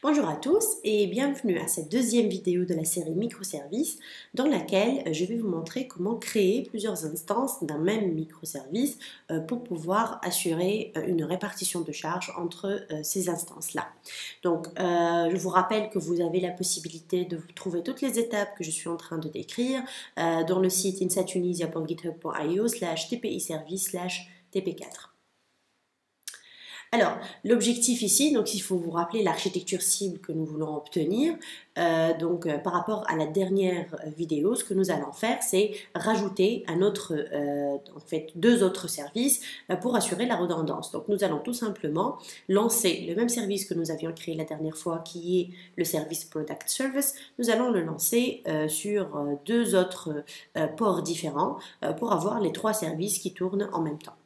Bonjour à tous et bienvenue à cette deuxième vidéo de la série microservices dans laquelle je vais vous montrer comment créer plusieurs instances d'un même microservice pour pouvoir assurer une répartition de charges entre ces instances-là. Donc, je vous rappelle que vous avez la possibilité de trouver toutes les étapes que je suis en train de décrire dans le site insightunisia.github.io/tpi-service/tp4. Alors, l'objectif ici, donc il faut vous rappeler l'architecture cible que nous voulons obtenir. Par rapport à la dernière vidéo, ce que nous allons faire, c'est rajouter deux autres services pour assurer la redondance. Donc, nous allons tout simplement lancer le même service que nous avions créé la dernière fois, qui est le service Product Service. Nous allons le lancer sur deux autres ports différents pour avoir les trois services qui tournent en même temps.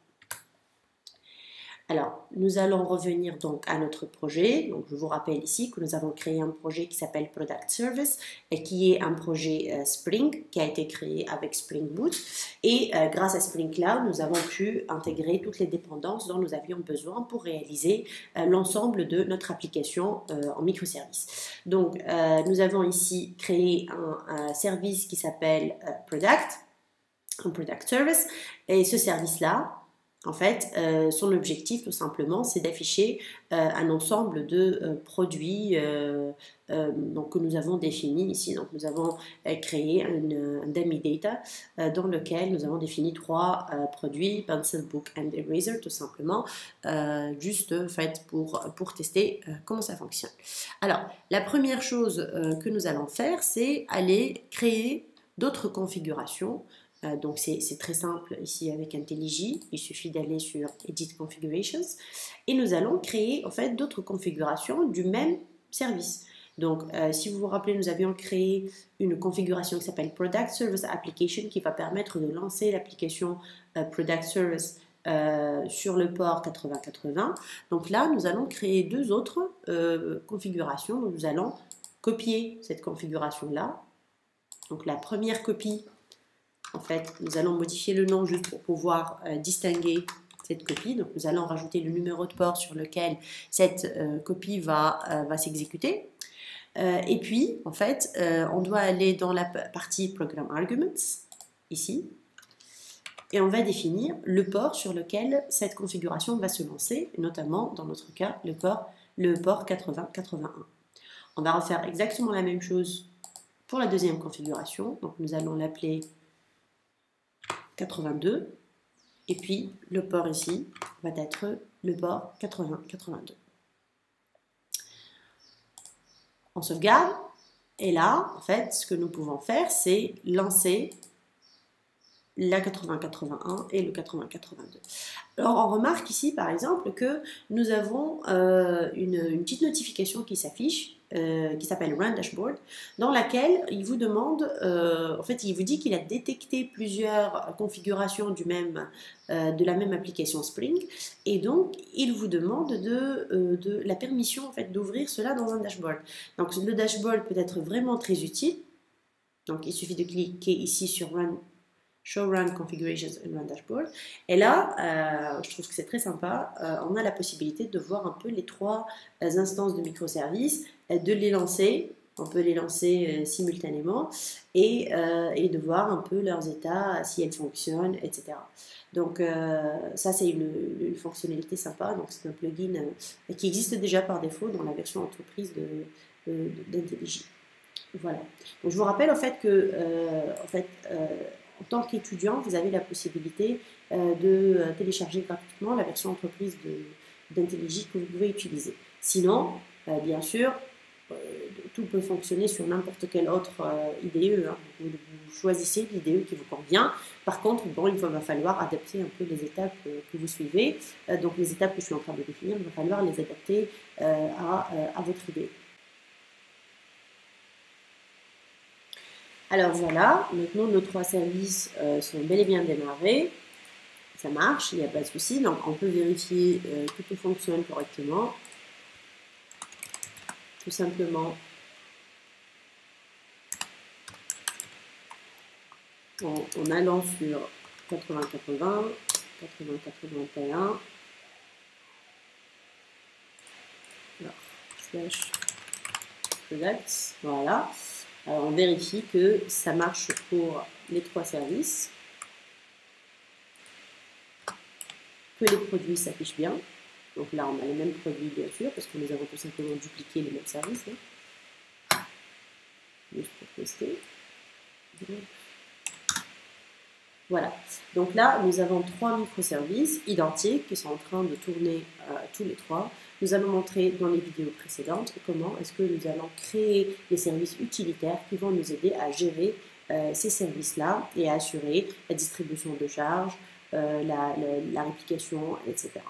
Alors, nous allons revenir donc à notre projet. Donc, je vous rappelle ici que nous avons créé un projet qui s'appelle Product Service et qui est un projet Spring qui a été créé avec Spring Boot. Et grâce à Spring Cloud, nous avons pu intégrer toutes les dépendances dont nous avions besoin pour réaliser l'ensemble de notre application en microservices. Donc, nous avons ici créé un service qui s'appelle Product Service. Et ce service-là, en fait, son objectif tout simplement, c'est d'afficher un ensemble de produits que nous avons définis ici. Donc, nous avons créé un dummy data dans lequel nous avons défini trois produits, Pencil, Book and Eraser, tout simplement, juste en fait pour tester comment ça fonctionne. Alors, la première chose que nous allons faire, c'est aller créer d'autres configurations. Donc c'est très simple ici avec IntelliJ, il suffit d'aller sur Edit Configurations et nous allons créer en fait d'autres configurations du même service. Donc si vous vous rappelez, nous avions créé une configuration qui s'appelle Product Service Application qui va permettre de lancer l'application Product Service sur le port 8080. Donc là, nous allons créer deux autres configurations. Donc, nous allons copier cette configuration-là. Donc la première copie, en fait, nous allons modifier le nom juste pour pouvoir distinguer cette copie. Donc, nous allons rajouter le numéro de port sur lequel cette copie va s'exécuter. Et puis, en fait, on doit aller dans la partie Program Arguments, ici, et on va définir le port sur lequel cette configuration va se lancer, notamment, dans notre cas, le port 8081. On va refaire exactement la même chose pour la deuxième configuration. Donc, nous allons l'appeler 82 et puis le port ici va être le port 8082. On sauvegarde et là en fait ce que nous pouvons faire c'est lancer la 8081 et le 8082. Alors on remarque ici par exemple que nous avons une petite notification qui s'affiche qui s'appelle Run Dashboard, dans laquelle il vous demande, en fait, il vous dit qu'il a détecté plusieurs configurations de la même application Spring, et donc il vous demande de la permission en fait d'ouvrir cela dans un dashboard. Donc le dashboard peut être vraiment très utile. Donc il suffit de cliquer ici sur Show Run Configurations and Run Dashboard. Et là, je trouve que c'est très sympa. On a la possibilité de voir un peu les trois instances de microservices, de les lancer. On peut les lancer simultanément et de voir un peu leurs états, si elles fonctionnent, etc. Donc, ça, c'est une fonctionnalité sympa. Donc, c'est un plugin qui existe déjà par défaut dans la version entreprise d'IntelliJ. Voilà. Donc, je vous rappelle en fait que, en tant qu'étudiant, vous avez la possibilité de télécharger gratuitement la version entreprise d'IntelliJ que vous pouvez utiliser. Sinon, bien sûr, tout peut fonctionner sur n'importe quelle autre IDE. Hein. Vous choisissez l'IDE qui vous convient. Par contre, bon, il va falloir adapter un peu les étapes que vous suivez. Donc, les étapes que je suis en train de définir, il va falloir les adapter à votre IDE. Alors voilà, maintenant nos trois services sont bel et bien démarrés. Ça marche, il n'y a pas de souci. Donc on peut vérifier que tout fonctionne correctement. Tout simplement en allant sur 8080, 8081. Alors, slash products, voilà. Alors on vérifie que ça marche pour les 3 services, que les produits s'affichent bien. Donc là, on a les mêmes produits, bien sûr, parce que nous avons tout simplement dupliqué les mêmes services. Hein. Juste pour tester. Voilà. Donc là, nous avons 3 microservices identiques qui sont en train de tourner tous les 3. Nous allons montrer dans les vidéos précédentes comment est-ce que nous allons créer des services utilitaires qui vont nous aider à gérer ces services-là et à assurer la distribution de charges, la réplication, etc.